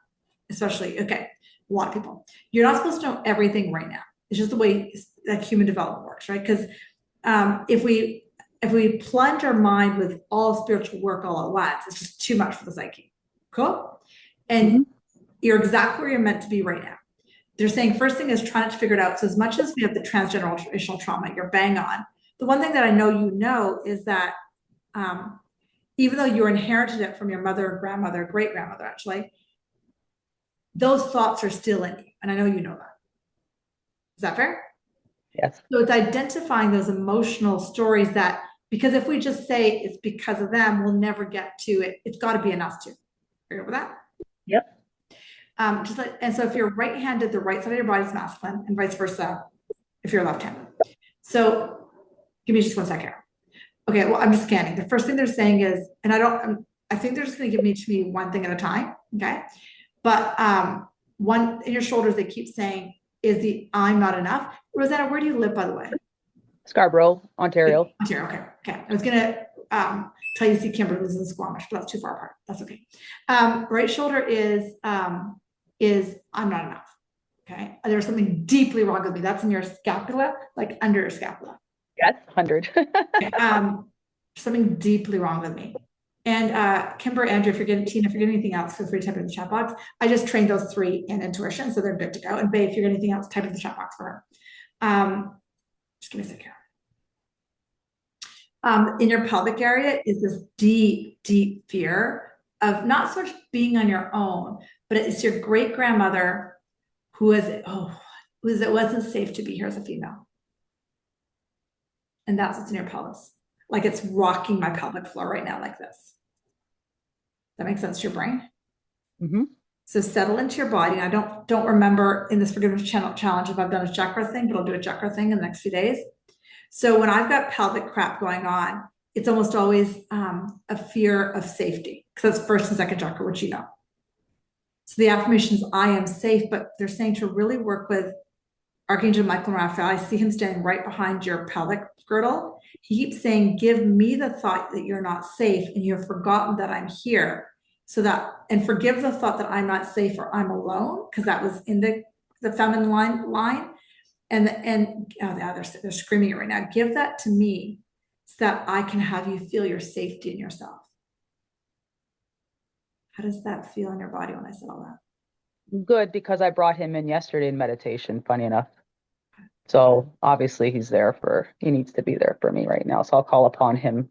especially. Okay, a lot of people. You're not supposed to know everything right now. It's just the way like human development works, right? Because if we plunge our mind with all spiritual work all at once, it's just too much for the psyche. Cool? And you're exactly where you're meant to be right now. They're saying first thing is try not to figure it out. So as much as we have the transgenerational trauma, you're bang on. The one thing that I know you know is that even though you inherited it from your mother, grandmother, great grandmother, actually, those thoughts are still in you. And I know you know that. Is that fair? Yes. So it's identifying those emotional stories that, because if we just say it's because of them, we'll never get to it. It's got to be in us too. Agree with that? Yep. And so if you're right-handed, the right side of your body is masculine, and vice versa if you're left-handed. So give me just 1 second. Okay, well, I'm just scanning. The first thing they're saying is, and I think they're just going to give me one thing at a time. Okay, but one in your shoulders, they keep saying is the I'm not enough. Rosanna, where do you live, by the way? Scarborough, Ontario. Ontario. Okay. I was gonna tell you to see Kimberly lives in Squamish, but that's too far apart. That's okay. Right shoulder is I'm not enough. Okay. There's something deeply wrong with me. That's in your scapula, like under your scapula. Yes, 100. Okay. Something deeply wrong with me. And Kimber, Andrew, if you're getting Tina, if you're getting anything else, feel free to type it in the chat box. I just trained those 3 in intuition, so they're good to go. And Bae, if you're getting anything else, type it in the chat box for her. Just give me a second. In your pelvic area is this deep, deep fear of not so much being on your own, but it's your great grandmother who it wasn't safe to be here as a female. And that's what's in your pelvis. Like it's rocking my pelvic floor right now, like this. That makes sense to your brain? Mm-hmm. So settle into your body. And I don't remember in this forgiveness challenge if I've done a chakra thing, but I'll do a chakra thing in the next few days. So when I've got pelvic crap going on, it's almost always a fear of safety, because that's first and second chakra, which you know. So the affirmation is, I am safe, but they're saying to really work with Archangel Michael and Raphael. I see him standing right behind your pelvic girdle. He keeps saying, give me the thought that you're not safe and you've forgotten that I'm here. So that, and forgive the thought that I'm not safe or I'm alone, because that was in the feminine line. And oh, they're screaming it right now. Give that to me so that I can have you feel your safety in yourself. How does that feel in your body when I said all that? Good, because I brought him in yesterday in meditation, funny enough. So obviously he needs to be there for me right now. So I'll call upon him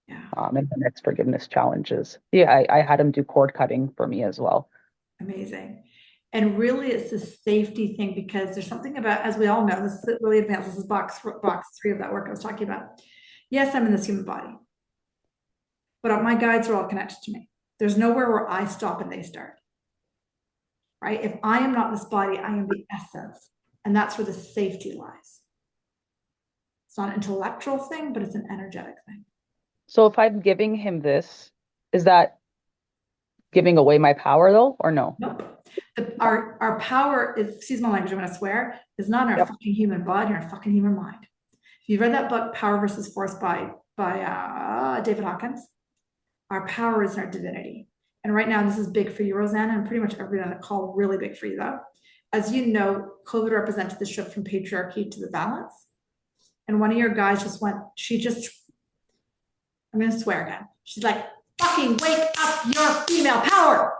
in the next forgiveness challenges. Yeah, I had him do cord cutting for me as well. Amazing. And really it's a safety thing, because there's something about, as we all know, this is really advanced. This is box 3 of that work I was talking about. Yes, I'm in this human body, but my guides are all connected to me. There's nowhere where I stop and they start. Right? If I am not this body, I am the essence. And that's where the safety lies. It's not an intellectual thing, but it's an energetic thing. So if I'm giving him this, is that giving away my power though, or no? Nope. Our power is, excuse my language, I'm going to swear, is not in our fucking human body, our fucking human mind. If you've read that book, Power versus Force by David Hawkins, our power is in our divinity. And right now, this is big for you, Rosanna, and pretty much everyone on the call, really big for you though. As you know, COVID represented the shift from patriarchy to the balance. And one of your guys just went, I'm going to swear again. She's like, fucking wake up your female power.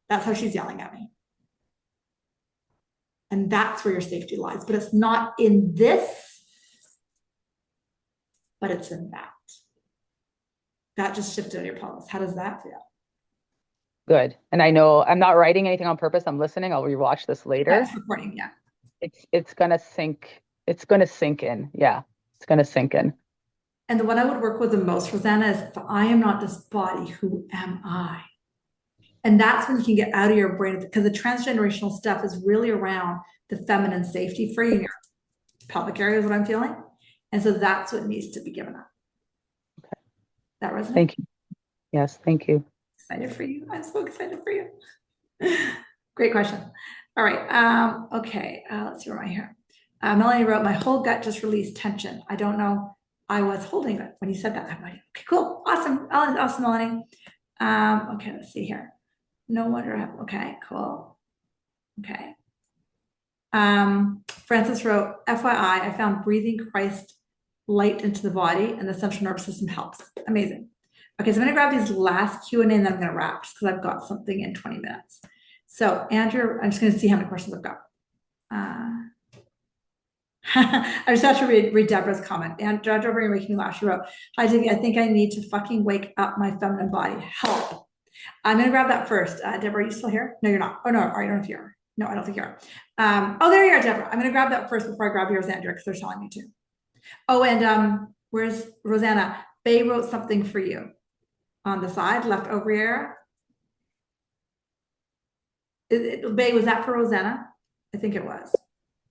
That's how she's yelling at me. And that's where your safety lies. But it's not in this, but it's in that. That just shifted your pelvis. How does that feel? Good. And I know I'm not writing anything on purpose. I'm listening. I'll rewatch this later. That's recording, yeah. It's gonna sink. It's gonna sink in. Yeah, it's gonna sink in. And the one I would work with the most, Rosanna, is if I am not this body, who am I? And that's when you can get out of your brain, because the transgenerational stuff is really around the feminine safety for you in your pelvic area is what I'm feeling. And so that's what needs to be given up. Okay. That resonates? Thank you. Yes, thank you. Excited for you. I'm so excited for you. Great question. All right. Okay. Let's see where am I here. Melanie wrote, my whole gut just released tension. I don't know. I was holding it when you said that. I'm like, okay, cool. Awesome. Awesome, Melanie. Okay, let's see here. No wonder. Okay, cool. Okay. Francis wrote, FYI, I found breathing Christ light into the body and the central nervous system helps. Amazing. Okay, so I'm going to grab these last Q&A and then I'm going to wrap just because I've got something in 20 minutes. So Andrew, I'm just going to see how many questions I've got. I just have to read Deborah's comment. And Deborah, you're making me laugh. She wrote, hi, Diggy, I think I need to fucking wake up my feminine body. Help. I'm going to grab that first. Deborah, are you still here? No, you're not. Oh, no. I don't know if you are. No, I don't think you are. Oh, there you are, Deborah. I'm going to grab that first before I grab yours, Andrew, because they're telling me to. Oh, and where's Rosanna? Faye wrote something for you on the side, left over here. Faye, was that for Rosanna? I think it was.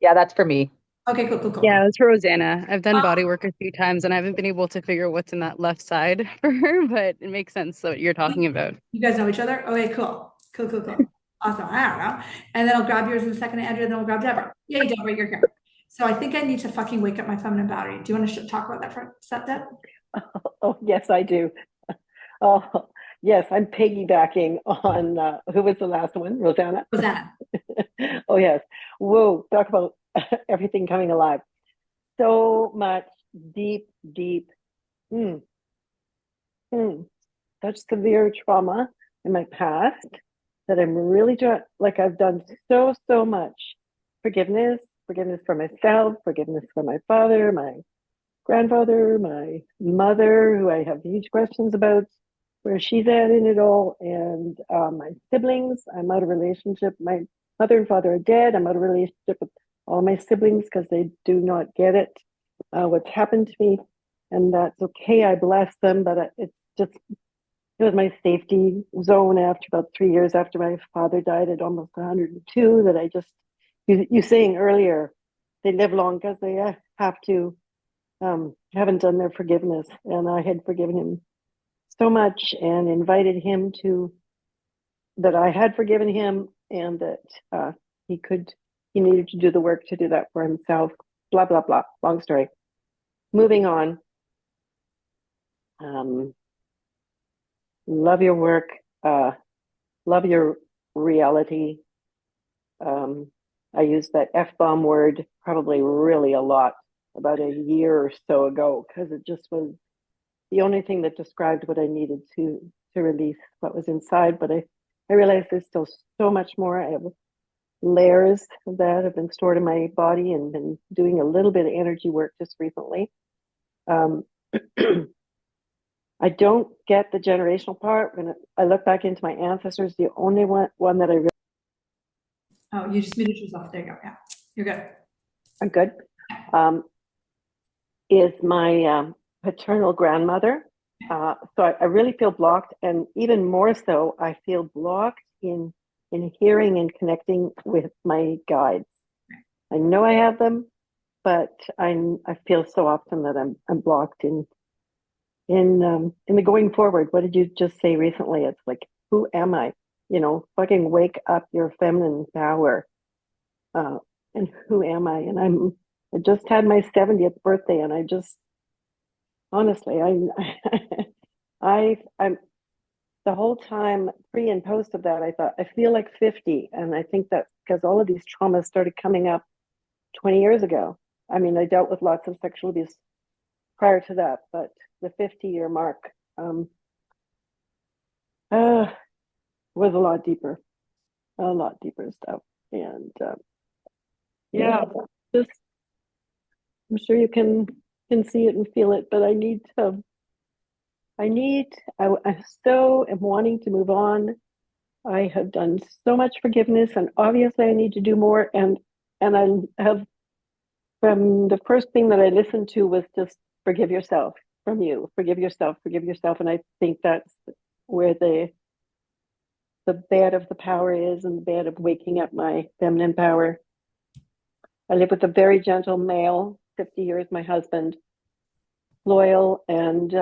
Yeah, that's for me. Okay, cool. Yeah, it's for Rosanna. I've done body work a few times and I haven't been able to figure what's in that left side for her, but it makes sense what you're talking about. You guys know each other? Okay, cool. Awesome. I don't know. And then I'll grab yours in a second, Andrew, and then we'll grab Deborah. Yay, Deborah, you're here. So I think I need to fucking wake up my feminine body. Do you want to talk about that for a sec, Deb? Oh, yes, I do. Oh, yes, I'm piggybacking on, who was the last one? Rosanna? Rosanna. Oh, yes. Whoa, talk about everything coming alive. So much deep, such severe trauma in my past that I'm really I've done so much forgiveness for myself, forgiveness for my father, my grandfather, my mother, who I have huge questions about where she's at in it all, and my siblings. I'm out of relationship. My mother and father are dead. I'm out of relationship with all my siblings because they do not get it. what's happened to me, and that's okay. I bless them, but it's just, it was my safety zone after about 3 years after my father died at almost 102, that I just, you saying earlier, they live long because they have to, haven't done their forgiveness. And I had forgiven him so much and invited him to, that I had forgiven him, and that he needed to do the work to do that for himself, blah, blah, blah. Long story. Moving on. Love your work, love your reality. I used that F-bomb word probably really a lot about a year or so ago, because it just was the only thing that described what I needed to release what was inside. But I realized there's still so much more. I have layers that have been stored in my body, and been doing a little bit of energy work just recently. I don't get the generational part. When I look back into my ancestors, the only one that I really... Oh, you just muted yourself. There you go. Yeah, you're good. I'm good. Is my paternal grandmother. So I really feel blocked, and even more so, I feel blocked in hearing and connecting with my guides. I know I have them, but I feel so often that I'm blocked in the going forward. What did you just say recently? It's like, who am I? Fucking wake up your feminine power. And who am I? And I just had my 70th birthday, and I just, honestly, I'm the whole time, pre and post of that, I thought, I feel like 50. And I think that's because all of these traumas started coming up 20 years ago. I mean, I dealt with lots of sexual abuse prior to that, but the 50-year mark was a lot deeper stuff. And yeah, just, I'm sure you can see it and feel it, but I so am wanting to move on. I have done so much forgiveness, and obviously I need to do more. And I have, from the first thing that I listened to was just forgive yourself, from you, forgive yourself. And I think that's where the bed of the power is, and the bed of waking up my feminine power. I live with a very gentle male, 50 years, my husband, loyal, and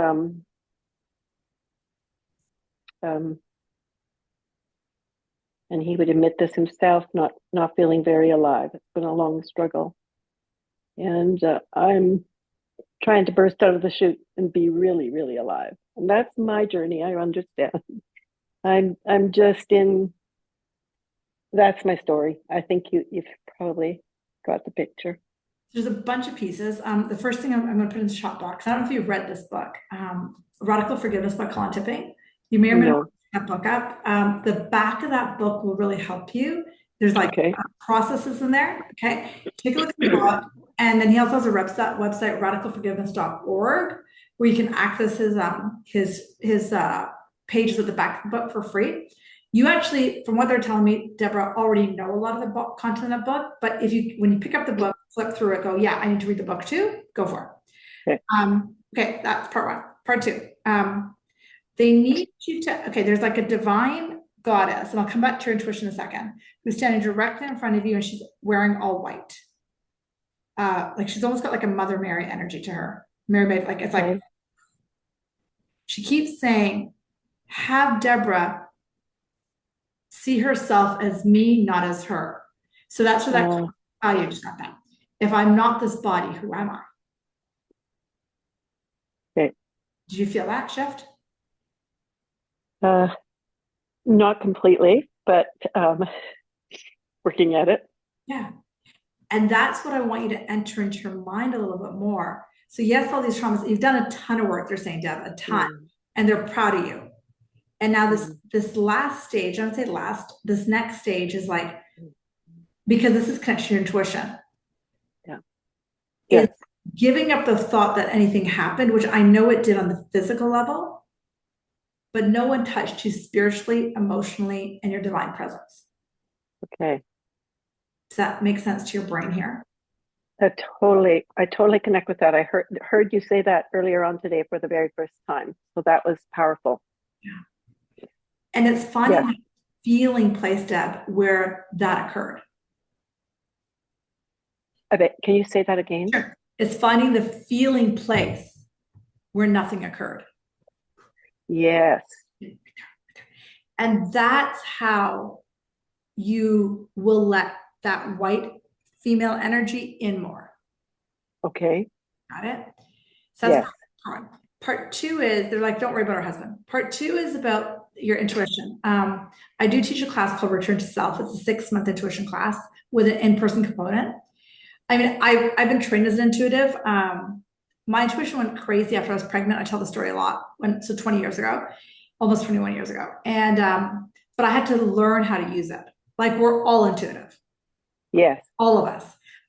he would admit this himself, not feeling very alive. It's been a long struggle. And I'm trying to burst out of the chute and be really, really alive. And that's my journey, I understand. I'm just in, that's my story. I think you've probably got the picture. There's a bunch of pieces. The first thing I'm going to put in the shop box, I don't know if you've read this book, Radical Forgiveness by Colin Tipping. You may or may not pick that book up. The back of that book will really help you. There's like processes in there. Okay. Take a look at the book. And then he also has a website, radicalforgiveness.org, where you can access his pages at the back of the book for free. You actually, from what they're telling me, Deborah, already know a lot of the book content of the book, but when you pick up the book, flip through it, go, yeah, I need to read the book too, go for it. Okay, that's part one. Part two, they need you to, there's like a divine goddess, and I'll come back to your intuition in a second, who's standing directly in front of you, and she's wearing all white. Like she's almost got like a Mother Mary energy to her. Mary Maid, like it's like, she keeps saying, have Deborah see herself as me, not as her. So that's where that, you just got that. If I'm not this body, who am I? Okay. Did you feel that shift? Not completely, but working at it. Yeah. And that's what I want you to enter into your mind a little bit more. So yes, all these traumas, you've done a ton of work, they're saying, Deb, a ton, and they're proud of you. And now this last stage, I would say this next stage is like, because this is connection to your intuition. Yeah. It's giving up the thought that anything happened, which I know it did on the physical level, but no one touched you spiritually, emotionally, and your divine presence. Okay. Does that make sense to your brain here? I totally connect with that. I heard you say that earlier on today for the very first time. So that was powerful. And it's finding Yes. that feeling place, Deb, where that occurred. I bet. Can you say that again? Sure. It's finding the feeling place where nothing occurred. Yes. And that's how you will let that white female energy in more. Okay. Got it? So that's Yes. part one. Part two is they're like, don't worry about her husband. Part two is about your intuition. I do teach a class called Return to Self. It's a 6-month intuition class with an in-person component. I mean, I've been trained as an intuitive. My intuition went crazy after I was pregnant. I tell the story a lot. 20 years ago, almost 21 years ago. And but I had to learn how to use it. Like, we're all intuitive. Yes. All of us.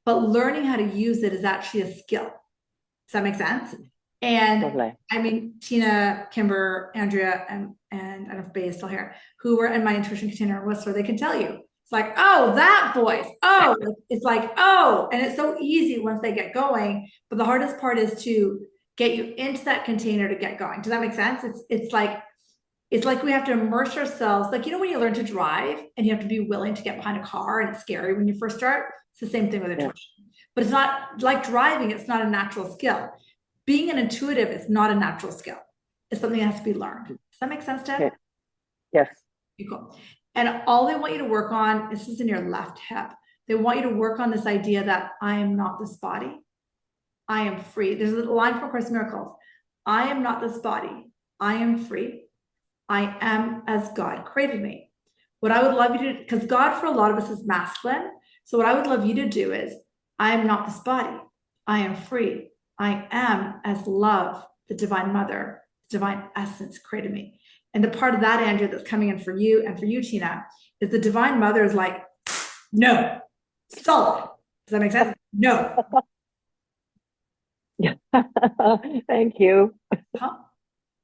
But learning how to use it is actually a skill. Does that make sense? And Lovely. I mean, Tina, Kimber, Andrea, and I don't know if Bay is still here, who were in my intuition container in Whistler, they can tell you. It's like, oh, that voice. Oh, it's like, oh, and it's so easy once they get going. But the hardest part is to get you into that container to get going. Does that make sense? It's like we have to immerse ourselves. Like, you know, when you learn to drive and you have to be willing to get behind a car and it's scary when you first start. It's the same thing with intuition. But it's not like driving. It's not a natural skill. Being an intuitive is not a natural skill. It's something that has to be learned. Does that make sense, Deb? Yes. Okay, cool. And all they want you to work on, this is in your left hip. They want you to work on this idea that I am not this body. I am free. There's a line from A Course in Miracles. I am not this body. I am free. I am as God created me. What I would love you to do, because God for a lot of us is masculine. So what I would love you to do is, I am not this body. I am free. I am as love, the divine mother, the divine essence created me. And the part of that, Andrea, that's coming in for you and for you, Tina, is the divine mother is like, no, solid. Does that make sense? No. Yeah. Thank you. Huh?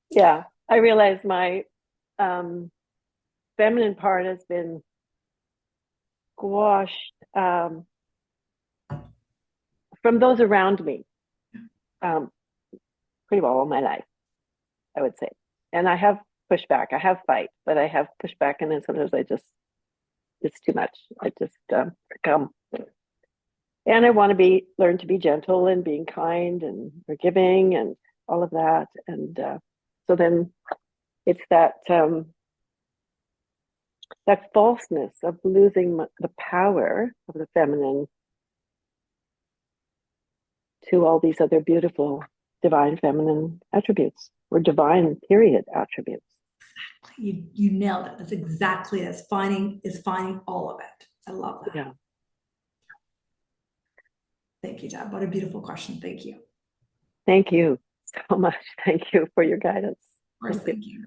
Yeah. I realize my feminine part has been squashed from those around me pretty well all my life, I would say. And I have pushback. I have fight, but I have pushback, and then sometimes it's too much. I just come. And I want to learn to be gentle and being kind and forgiving and all of that. And so then it's that falseness of losing the power of the feminine to all these other beautiful divine feminine attributes, or divine period attributes. You nailed it. That's exactly it. Finding all of it. I love that. Yeah. Thank you, Deb. What a beautiful question. Thank you. Thank you so much. Thank you for your guidance. Of course, thank you.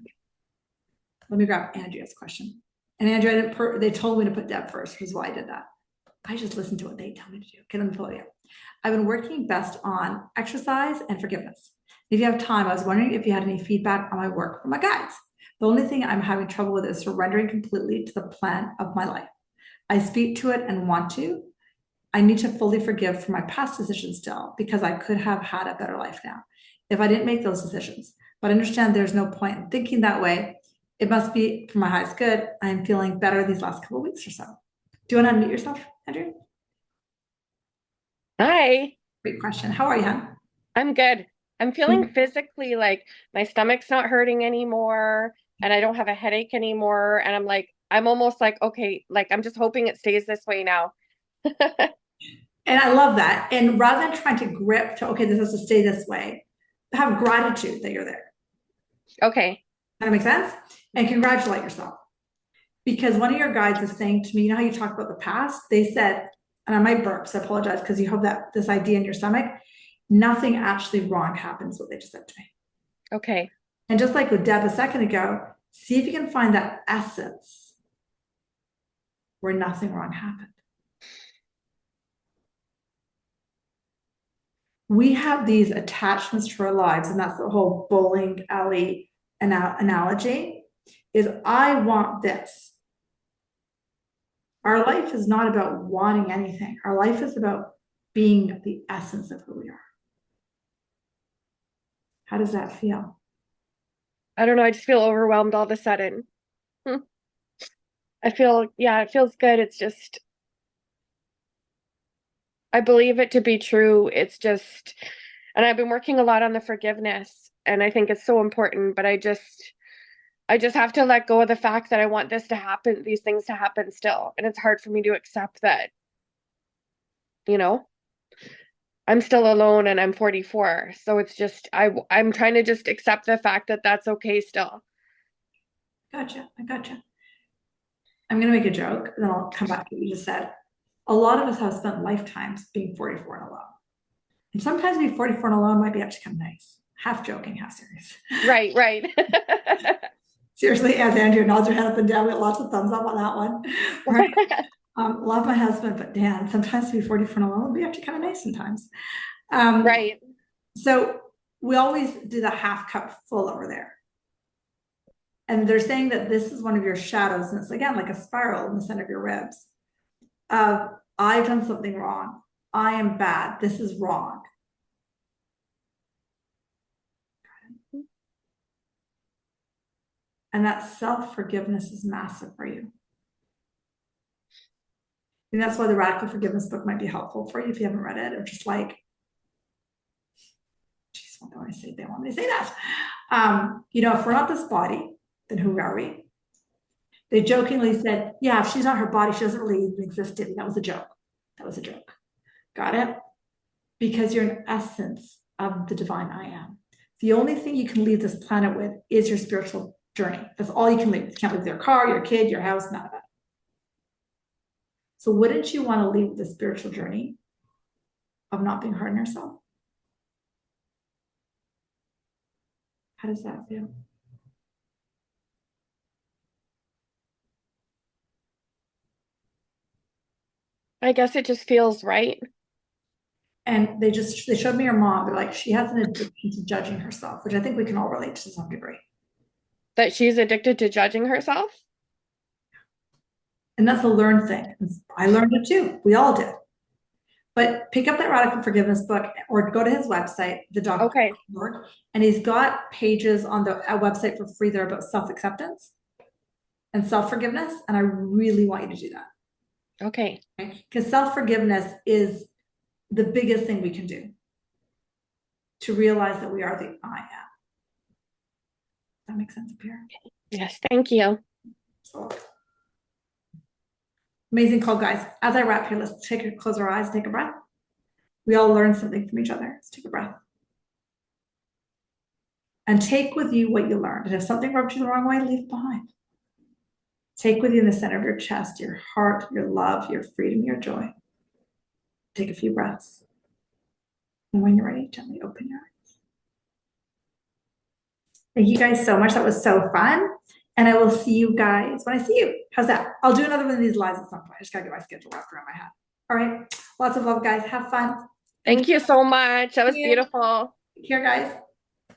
Let me grab Andrea's question. And Andrea, they told me to put Deb first, which is why I did that. I just listen to what they tell me to do. Okay, let me pull it up. I've been working best on exercise and forgiveness. If you have time, I was wondering if you had any feedback on my work from my guides. The only thing I'm having trouble with is surrendering completely to the plan of my life. I speak to it and want to. I need to fully forgive for my past decisions still, because I could have had a better life now if I didn't make those decisions. But I understand there's no point in thinking that way. It must be for my highest good. I am feeling better these last couple of weeks or so. Do you want to unmute yourself, Andrew? Hi, Great question. How are you, hon? I'm good. I'm feeling physically like my stomach's not hurting anymore and I don't have a headache anymore. And I'm almost like, okay, like I'm just hoping it stays this way now. And I love that. And rather than trying to grip to, okay, this has to stay this way, have gratitude that you're there. Okay. That makes sense? And congratulate yourself. Because one of your guides is saying to me, you know how you talk about the past? They said, and I might burp, so I apologize, because you have this idea in your stomach. Nothing actually wrong happens, what they just said to me. Okay. And just like with Deb a second ago, see if you can find that essence where nothing wrong happened. We have these attachments to our lives, and that's the whole bowling alley analogy, is I want this. Our life is not about wanting anything. Our life is about being the essence of who we are. How does that feel? I don't know. I just feel overwhelmed all of a sudden. I feel, yeah, it feels good. It's just, I believe it to be true. It's just, and I've been working a lot on the forgiveness, and I think it's so important, but I just have to let go of the fact that I want this to happen, these things to happen still. And it's hard for me to accept that, you know, I'm still alone and I'm 44. So it's just, I'm trying to just accept the fact that that's okay still. Gotcha. I gotcha. I'm going to make a joke, and then I'll come back to what you just said. A lot of us have spent lifetimes being 44 and alone. And sometimes being 44 and alone might be actually kind of nice. Half joking, half serious. Right, right. Seriously, as Andrea nods her head up and down, we got lots of thumbs up on that one. Right? Love my husband, but Dan, sometimes to be 44 and alone would be actually kind of nice sometimes. Right. So we always do the half cup full over there. And they're saying that this is one of your shadows, and it's again like a spiral in the center of your ribs. I've done something wrong. I am bad. This is wrong. And that self-forgiveness is massive for you. And that's why the Radical Forgiveness book might be helpful for you if you haven't read it, or just like, geez, what do I say? They want me to say that. You know, if we're not this body, then who are we? They jokingly said, yeah, if she's not her body, she doesn't really even exist. That was a joke. That was a joke. Got it? Because you're an essence of the divine I am. The only thing you can leave this planet with is your spiritual journey. That's all you can leave. You can't leave your car, your kid, your house, none of it. So wouldn't you want to leave the spiritual journey of not being hard on yourself? How does that feel? I guess it just feels right. And they showed me your mom. They're like, she has an addiction to judging herself, which I think we can all relate to some degree. That she's addicted to judging herself? And that's a learned thing. I learned it too. We all did. But pick up that Radical Forgiveness book or go to his website, the doctor. Okay. And he's got pages on the website for free there about self-acceptance and self-forgiveness. And I really want you to do that. Okay. Because self-forgiveness is the biggest thing we can do to realize that we are the I am. Does that make sense up here? Yes, thank you. So, amazing call, guys. As I wrap here, let's close our eyes, take a breath. We all learn something from each other. Let's take a breath. And take with you what you learned. And if something rubbed you the wrong way, leave it behind. Take with you in the center of your chest, your heart, your love, your freedom, your joy. Take a few breaths. And when you're ready, gently open your eyes. Thank you guys so much. That was so fun. And I will see you guys when I see you. How's that? I'll do another one of these lives at some point. I just got to get my schedule wrapped around my head. All right. Lots of love, guys. Have fun. Thank you so much. That was beautiful. Take care, guys.